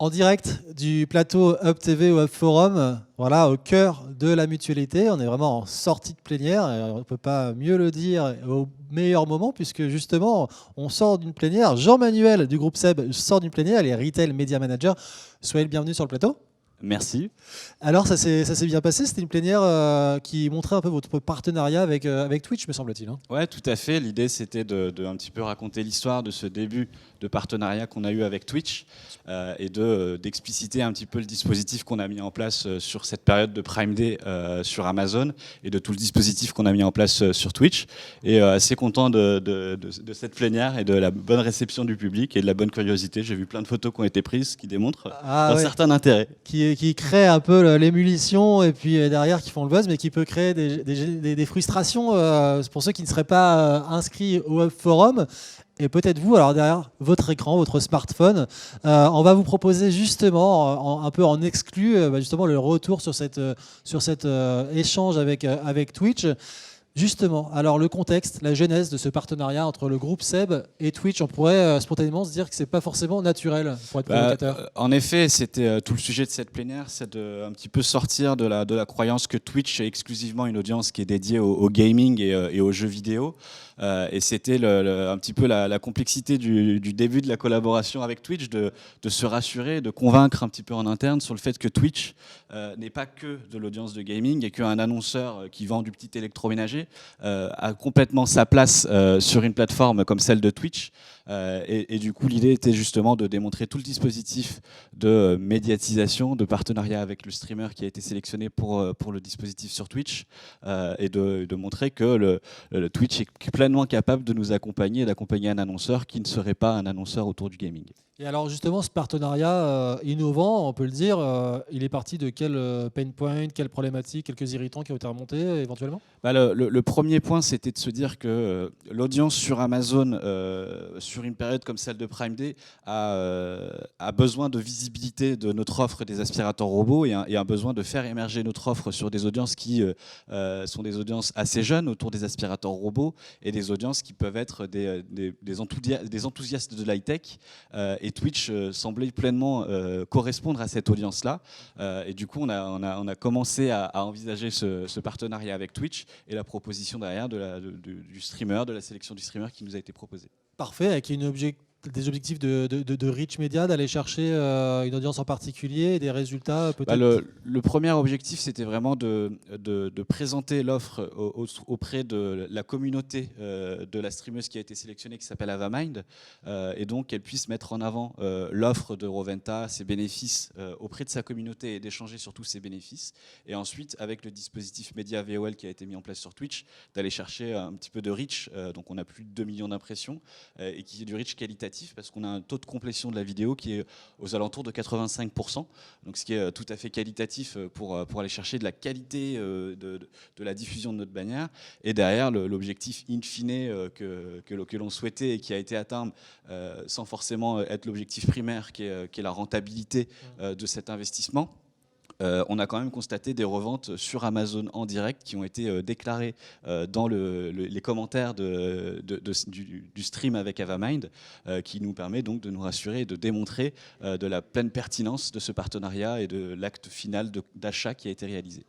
En direct du plateau Hub TV ou Hub Forum, voilà, au cœur de la mutualité. On est vraiment en sortie de plénière. Et on ne peut pas mieux le dire au meilleur moment, puisque justement, on sort d'une plénière. Jean-Manuel du groupe SEB sort d'une plénière, il est Retail Media Manager. Soyez le bienvenu sur le plateau. Merci. Alors, ça s'est bien passé. C'était une plénière qui montrait un peu votre partenariat avec Twitch, me semble-t-il. Hein. Ouais, tout à fait. L'idée, c'était de un petit peu raconter l'histoire de ce début de partenariat qu'on a eu avec Twitch et d'expliciter un petit peu le dispositif qu'on a mis en place sur cette période de Prime Day sur Amazon et de tout le dispositif qu'on a mis en place sur Twitch. Et assez content de cette plénière et de la bonne réception du public et de la bonne curiosité. J'ai vu plein de photos qui ont été prises qui démontrent un certain intérêt. Qui crée un peu l'émulsion et puis derrière qui font le buzz, mais qui peut créer des frustrations pour ceux qui ne seraient pas inscrits au Hub Forum. Et peut-être vous, alors derrière votre écran, votre smartphone, on va vous proposer justement, un peu en exclu, justement le retour sur cet échange avec Twitch. Justement, alors le contexte, la genèse de ce partenariat entre le groupe SEB et Twitch, on pourrait spontanément se dire que c'est pas forcément naturel pour être provocateur. En effet, c'était tout le sujet de cette plénière, c'est de un petit peu sortir de la croyance que Twitch est exclusivement une audience qui est dédiée au gaming et aux jeux vidéo. Et c'était un petit peu la complexité du début de la collaboration avec Twitch, de se rassurer, de convaincre un petit peu en interne sur le fait que Twitch n'est pas que de l'audience de gaming et qu'un annonceur qui vend du petit électroménager a complètement sa place sur une plateforme comme celle de Twitch. Et du coup, l'idée était justement de démontrer tout le dispositif de médiatisation, de partenariat avec le streamer qui a été sélectionné pour le dispositif sur Twitch et de montrer que le Twitch est pleinement capable de nous accompagner et d'accompagner un annonceur qui ne serait pas un annonceur autour du gaming. Et alors justement, ce partenariat innovant, on peut le dire, il est parti de quel pain point, quelles problématiques, quelques irritants qui ont été remontés éventuellement ? Le premier point, c'était de se dire que l'audience sur Amazon, sur une période comme celle de Prime Day, a besoin de visibilité de notre offre des aspirateurs robots et a besoin de faire émerger notre offre sur des audiences qui sont des audiences assez jeunes autour des aspirateurs robots et des audiences qui peuvent être des enthousiastes de l'high-tech. Et Twitch semblait pleinement correspondre à cette audience-là. Et du coup, on a commencé à envisager ce partenariat avec Twitch et la proposition derrière du streamer, de la sélection du streamer qui nous a été proposée. Parfait, avec des objectifs de reach média, d'aller chercher une audience en particulier et des résultats peut-être. Le premier objectif, c'était vraiment de présenter l'offre auprès de la communauté de la streameuse qui a été sélectionnée, qui s'appelle Avamind, et donc qu'elle puisse mettre en avant l'offre de Roventa, ses bénéfices auprès de sa communauté et d'échanger sur tous ses bénéfices. Et ensuite, avec le dispositif Média VOL qui a été mis en place sur Twitch, d'aller chercher un petit peu de reach, donc on a plus de 2 millions d'impressions, et qui est du reach qualitatif, parce qu'on a un taux de complétion de la vidéo qui est aux alentours de 85%, donc ce qui est tout à fait qualitatif pour aller chercher de la qualité de la diffusion de notre bannière. Et derrière, l'objectif in fine que l'on souhaitait et qui a été atteint sans forcément être l'objectif primaire qui est la rentabilité de cet investissement. On a quand même constaté des reventes sur Amazon en direct qui ont été déclarées dans les commentaires du stream avec Avamind, qui nous permet donc de nous rassurer et de démontrer de la pleine pertinence de ce partenariat et de l'acte final d'achat qui a été réalisé.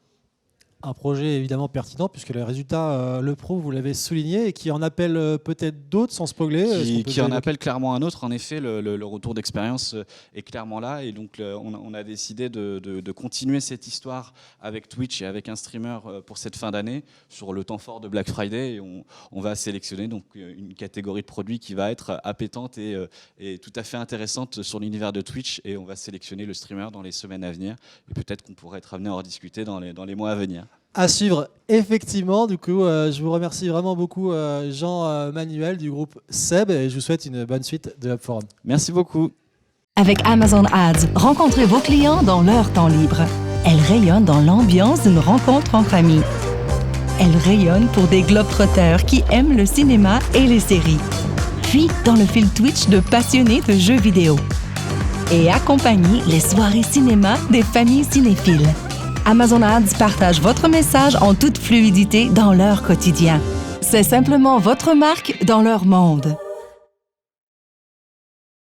Un projet évidemment pertinent puisque les résultats le prouvent, vous l'avez souligné, et qui en appelle peut-être d'autres sans spoiler. Qui en appelle clairement un autre. En effet, le retour d'expérience est clairement là, et donc on a décidé de continuer cette histoire avec Twitch et avec un streamer pour cette fin d'année sur le temps fort de Black Friday. Et on va sélectionner donc une catégorie de produits qui va être appétante et tout à fait intéressante sur l'univers de Twitch, et on va sélectionner le streamer dans les semaines à venir, et peut-être qu'on pourrait être amené à en discuter dans les mois à venir. À suivre, effectivement. Du coup, je vous remercie vraiment beaucoup, Jean-Manuel du groupe SEB, et je vous souhaite une bonne suite de Hub Forum. Merci beaucoup. Avec Amazon Ads, rencontrez vos clients dans leur temps libre. Elle rayonne dans l'ambiance d'une rencontre entre amis. Elle rayonne pour des globetrotters qui aiment le cinéma et les séries. Puis dans le fil Twitch de passionnés de jeux vidéo. Et accompagne les soirées cinéma des familles cinéphiles. Amazon Ads partage votre message en toute fluidité dans leur quotidien. C'est simplement votre marque dans leur monde.